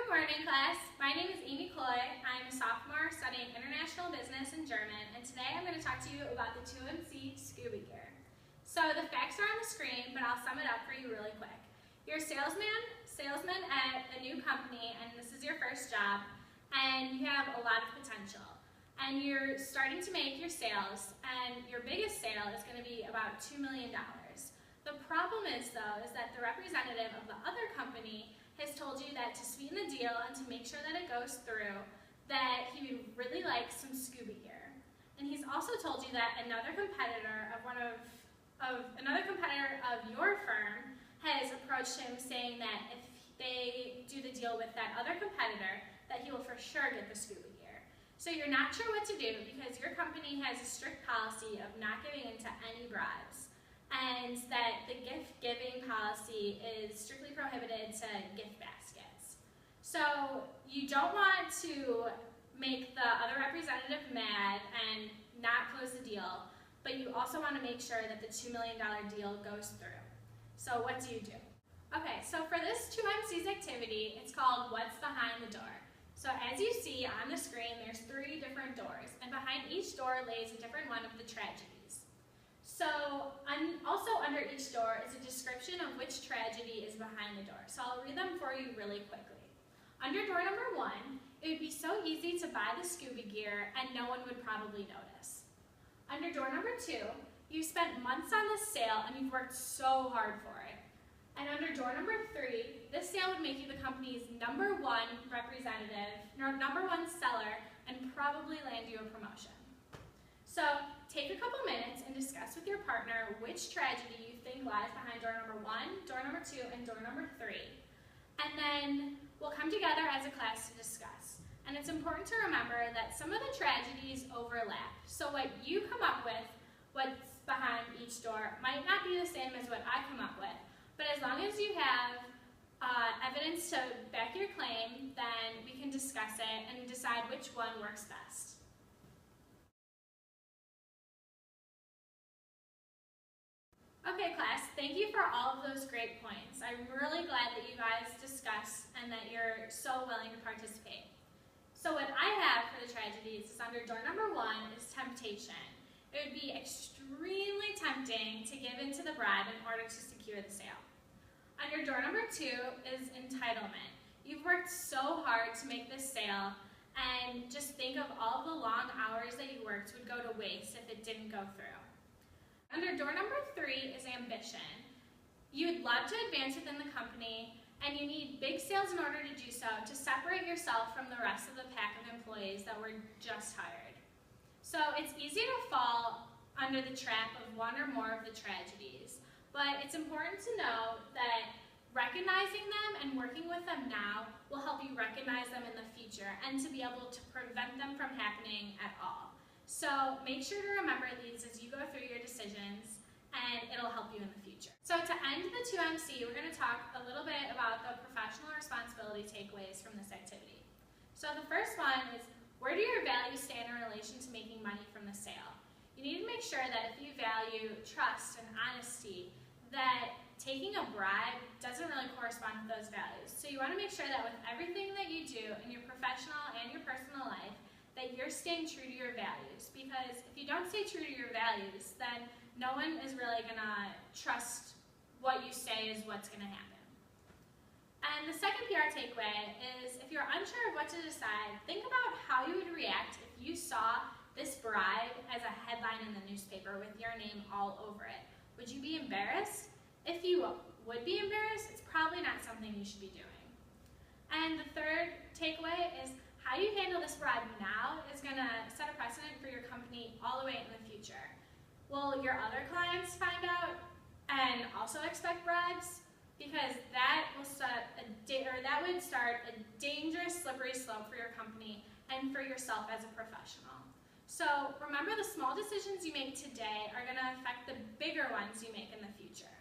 Good morning, class. My name is Amy Coy. I'm a sophomore studying international business and German, and today I'm going to talk to you about the 2MC scuba gear. So the facts are on the screen, but I'll sum it up for you really quick. You're a salesman at a new company, and this is your first job, and you have a lot of potential. And you're starting to make your sales, and your biggest sale is going to be about $2 million. The problem is, though, is that the representative of the other company has told you that to sweeten the deal and to make sure that it goes through, that he would really like some scuba gear. And he's also told you that another competitor of your firm has approached him saying that if they do the deal with that other competitor, that he will for sure get the scuba gear. So you're not sure what to do because your company has a strict policy of not giving into any bribes, and that the gift-giving policy is strictly prohibited to gift baskets. So you don't want to make the other representative mad and not close the deal, but you also want to make sure that the $2 million deal goes through. So what do you do? Okay, so for this 2MC's activity, it's called What's Behind the Door. So as you see on the screen, there's 3 different doors, and behind each door lays a different one of the tragedies. So also under each door is a description of which tragedy is behind the door. So I'll read them for you really quickly. Under door number 1, it would be so easy to buy the scuba gear and no one would probably notice. Under door number 2, you've spent months on this sale and you've worked so hard for it. And under door number 3, this sale would make you the company's #1 representative, #1 seller, and probably land you a promotion. So take a couple minutes and discuss with your partner which tragedy you think lies behind door number 1, door number 2, and door number 3. And then we'll come together as a class to discuss. And it's important to remember that some of the tragedies overlap. So what you come up with, what's behind each door, might not be the same as what I come up with. But as long as you have evidence to back your claim, then we can discuss it and decide which one works best. Okay, class, thank you for all of those great points. I'm really glad that you guys discussed and that you're so willing to participate. So what I have for the tragedies is under door number 1 is temptation. It would be extremely tempting to give into the bribe in order to secure the sale. Under door number 2 is entitlement. You've worked so hard to make this sale, and just think of all the long hours that you worked would go to waste if it didn't go through. Under door number 3 is ambition. You would love to advance within the company, and you need big sales in order to do so to separate yourself from the rest of the pack of employees that were just hired. So it's easy to fall under the trap of one or more of the tragedies, but it's important to know that recognizing them and working with them now will help you recognize them in the future and to be able to prevent them from happening at all. So make sure to remember these as you go through your decisions, and it'll help you in the future. So to end the 2MC, we're going to talk a little bit about the professional responsibility takeaways from this activity. So the first one is, where do your values stand in relation to making money from the sale? You need to make sure that if you value trust and honesty, that taking a bribe doesn't really correspond with those values. So you want to make sure that with everything that you do in your professional and your personal life, that you're staying true to your values, because if you don't stay true to your values, then no one is really going to trust what you say is what's going to happen. And the second PR takeaway is, if you're unsure of what to decide, think about how you would react if you saw this bribe as a headline in the newspaper with your name all over it. Would you be embarrassed? If you would be embarrassed, it's probably not something you should be doing. And the third takeaway is, how you handle this bribe now is going to set a precedent for your company all the way in the future. Will your other clients find out and also expect bribes? Because that would start a dangerous slippery slope for your company and for yourself as a professional. So remember, the small decisions you make today are going to affect the bigger ones you make in the future.